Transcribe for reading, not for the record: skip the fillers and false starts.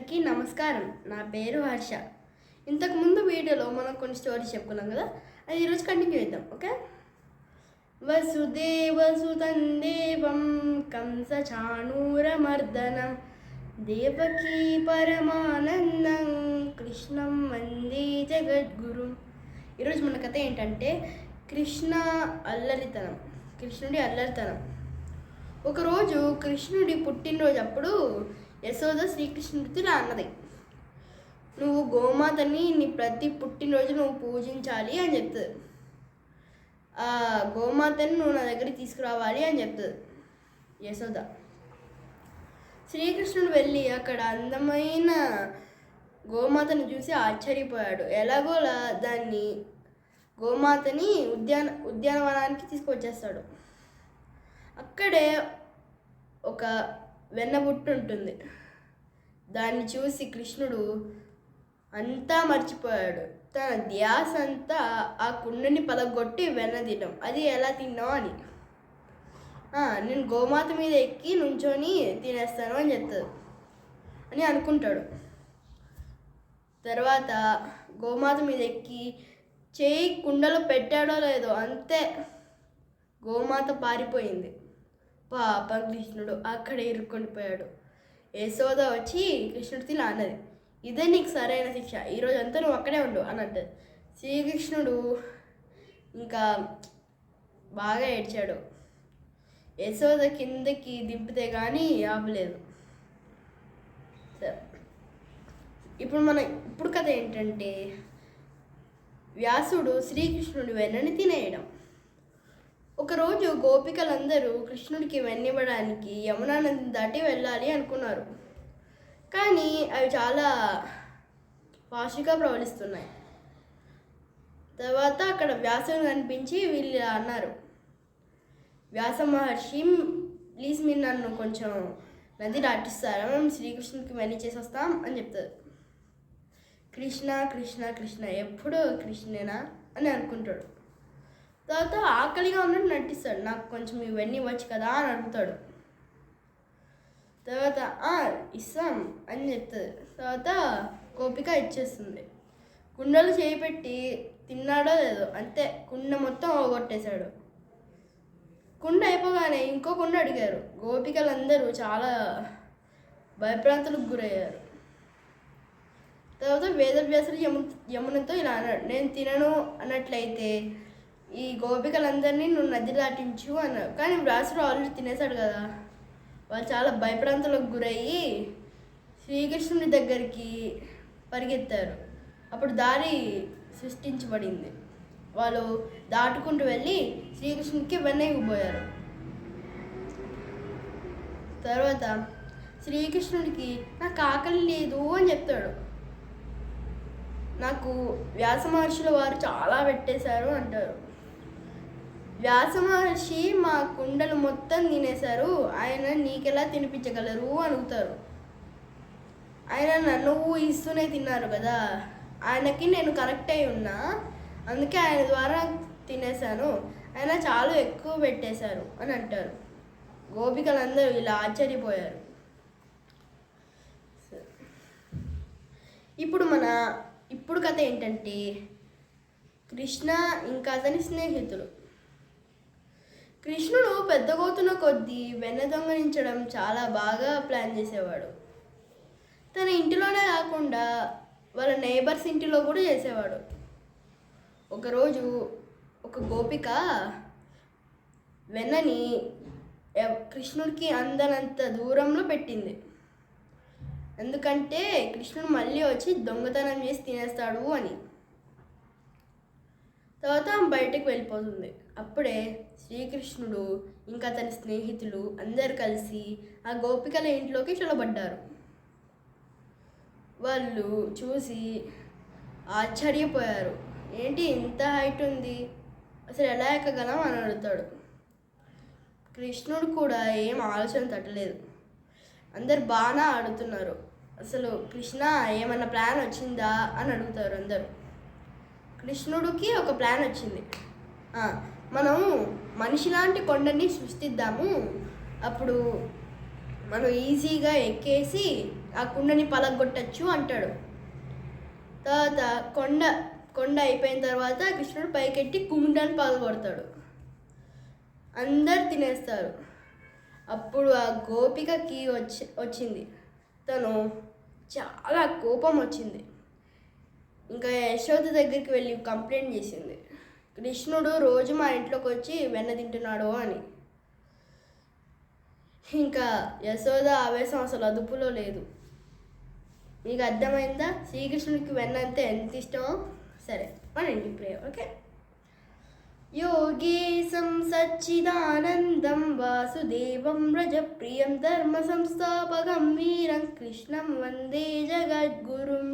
అందరికీ నమస్కారం. నా పేరు హర్ష. ఇంతకుముందు వీడియోలో మనం కొన్ని స్టోరీస్ చెప్పుకున్నాం కదా, అది ఈరోజు కంటిన్యూ చేద్దాం. ఓకే. వసుదేవసుతం దేవం కంసచాణూరమర్దనం దేవకీ పరమానందం కృష్ణం వందే జగద్గురుం. ఈరోజు మన కథ ఏంటంటే కృష్ణుడి అల్లరితనం. ఒకరోజు కృష్ణుడి పుట్టినరోజు అప్పుడు యశోద శ్రీకృష్ణుడితో ఇలా అన్నది, నువ్వు గోమాతని నీ ప్రతి పుట్టినరోజు నువ్వు పూజించాలి అని చెప్తుంది. ఆ గోమాతని నువ్వు నా దగ్గరికి తీసుకురావాలి అని చెప్తుంది యశోద. శ్రీకృష్ణుడు వెళ్ళి అక్కడ అందమైన గోమాతను చూసి ఆశ్చర్యపోయాడు. ఎలాగోలా దాన్ని గోమాతని ఉద్యానవనానికి తీసుకొచ్చేస్తాడు. అక్కడే ఒక వెన్నబుట్టు ఉంటుంది. దాన్ని చూసి కృష్ణుడు అంతా మర్చిపోయాడు. తన ధ్యాస అంతా ఆ కుండని పలగొట్టి వెన్న తినడం, అది ఎలా తిన్నావు అని. నేను గోమాత మీద ఎక్కి నుంచొని తినేస్తాను అని చెప్తాడు అని అనుకుంటాడు. తర్వాత గోమాత మీద ఎక్కి చేయి కుండలో పెట్టాడో లేదో అంతే గోమాత పారిపోయింది. పాప కృష్ణుడు అక్కడే ఇరుక్కొనిపోయాడు. యశోద వచ్చి కృష్ణుడితో ఇలా అన్నది, ఇదే నీకు సరైన శిక్ష, ఈరోజు అంతా నువ్వు అక్కడే ఉండు అని అంటది. శ్రీకృష్ణుడు ఇంకా బాగా ఏడ్చాడు. యశోద కిందకి దింపితే కానీ ఆపలేదు. ఇప్పుడు కథ ఏంటంటే వ్యాసుడు శ్రీకృష్ణుడి వెన్నని తినేయడం. ఒకరోజు గోపికలందరూ కృష్ణుడికి వెన్నివ్వడానికి యమునా నది దాటి వెళ్ళాలి అనుకున్నారు. కానీ అవి చాలా ఫాస్ట్గా ప్రవహిస్తున్నాయి. తర్వాత అక్కడ వ్యాసుడు కనిపించి వీళ్ళు అన్నారు, వ్యాస మహర్షి ప్లీజ్ మీరు నన్ను కొంచెం నది దాటిస్తారా, మేము శ్రీకృష్ణుడికి వెన్ని చేసి వస్తాం అని చెప్తారు. కృష్ణ కృష్ణ కృష్ణ ఎప్పుడు కృష్ణేనా అని అనుకుంటాడు. తర్వాత ఆకలిగా ఉన్నట్టు నటిస్తాడు, నాకు కొంచెం ఇవన్నీ ఇవ్వచ్చు కదా అని అడుగుతాడు. తర్వాత ఇస్తాం అని చెప్తుంది. తర్వాత గోపిక ఇచ్చేస్తుంది. కుండలు చేయిపెట్టి తిన్నాడో లేదో అంతే కుండ మొత్తం అవగొట్టేశాడు. కుండ అయిపోగానే ఇంకో కుండ అడిగారు. గోపికలందరూ చాలా భయభ్రాంతులకు గురయ్యారు. తర్వాత వేదవ్యాసుడు యమునతో ఇలా అన్నాడు, నేను తినను అన్నట్లయితే ఈ గోపికలందరినీ నువ్వు నది దాటించు అన్నారు. కానీ వ్యాసుడు ఆల్రెడీ తినేశాడు కదా. వాళ్ళు చాలా భయప్రాంతులకు గురయ్యి శ్రీకృష్ణుడి దగ్గరికి పరిగెత్తారు. అప్పుడు దారి సృష్టించబడింది. వాళ్ళు దాటుకుంటూ వెళ్ళి శ్రీకృష్ణుడికి వెన్నైపోయారు. తర్వాత శ్రీకృష్ణుడికి నాకు ఆకలి లేదు అని చెప్తాడు. నాకు వ్యాస మహర్షుల వారు చాలా పెట్టేశారు అంటారు. వ్యాస మహర్షి మా కుండలు మొత్తం తినేశారు, ఆయన నీకెలా తినిపించగలరు అడుగుతారు. ఆయన నన్ను ఇస్తూనే తిన్నారు కదా, ఆయనకి నేను కనెక్ట్ అయి ఉన్నా, అందుకే ఆయన ద్వారా తినేశాను, ఆయన చాలా ఎక్కువ పెట్టేశారు అని అంటారు. గోపికలందరూ ఇలా ఆశ్చర్యపోయారు. ఇప్పుడు కథ ఏంటంటే కృష్ణ ఇంకా అతని స్నేహితులు. కృష్ణుడు పెద్దగవుతున్న కొద్దీ వెన్న దొంగలించడం చాలా బాగా ప్లాన్ చేసేవాడు. తన ఇంటిలోనే కాకుండా వాళ్ళ నైబర్స్ ఇంటిలో కూడా చేసేవాడు. ఒకరోజు ఒక గోపిక వెన్నని కృష్ణుడికి అందనంత దూరంలో పెట్టింది. ఎందుకంటే కృష్ణుడు మళ్ళీ వచ్చి దొంగతనం చేసి తినేస్తాడు అని. తర్వాత బయటకు వెళ్ళిపోతుంది. అప్పుడే శ్రీకృష్ణుడు ఇంకా అతని స్నేహితులు అందరు కలిసి ఆ గోపికల ఇంట్లోకి చొరబడ్డారు. వాళ్ళు చూసి ఆశ్చర్యపోయారు. ఏంటి ఇంత హైట్ ఉంది, అసలు ఎలా ఎక్కగలం అని అడుగుతాడు. కృష్ణుడు కూడా ఏం ఆలోచన తట్టలేదు. అందరు బాగా ఆడుతున్నారు. అసలు కృష్ణ ఏమన్నా ప్లాన్ వచ్చిందా అని అడుగుతారు అందరూ. కృష్ణుడికి ఒక ప్లాన్ వచ్చింది. మనం మనిషి లాంటి కొండని సృష్టిద్దాము, అప్పుడు మనం ఈజీగా ఎక్కేసి ఆ కుండని పలగొట్టచ్చు అంటాడు. తర్వాత కొండ అయిపోయిన తర్వాత కృష్ణుడు పైకెట్టి కుండని పగలగొడతాడు. అందరు తినేస్తారు. అప్పుడు ఆ గోపికకి వచ్చింది. తను చాలా కోపం వచ్చింది. ఇంకా యశోద దగ్గరికి వెళ్ళి కంప్లైంట్ చేసింది, కృష్ణుడు రోజు మా ఇంట్లోకి వచ్చి వెన్న తింటున్నాడు అని. ఇంకా యశోద ఆవేశం అసలు అదుపులో లేదు. మీకు అర్థమైందా శ్రీకృష్ణుడికి వెన్న అంటే ఎంత ఇష్టమో? సరే అనండి ప్రే. ఓకే. యోగేశం సచ్చిదానందం వాసుదేవం వ్రజప్రియం ధర్మ సంస్థాపకం వీరం కృష్ణం వందే జగద్గురుం.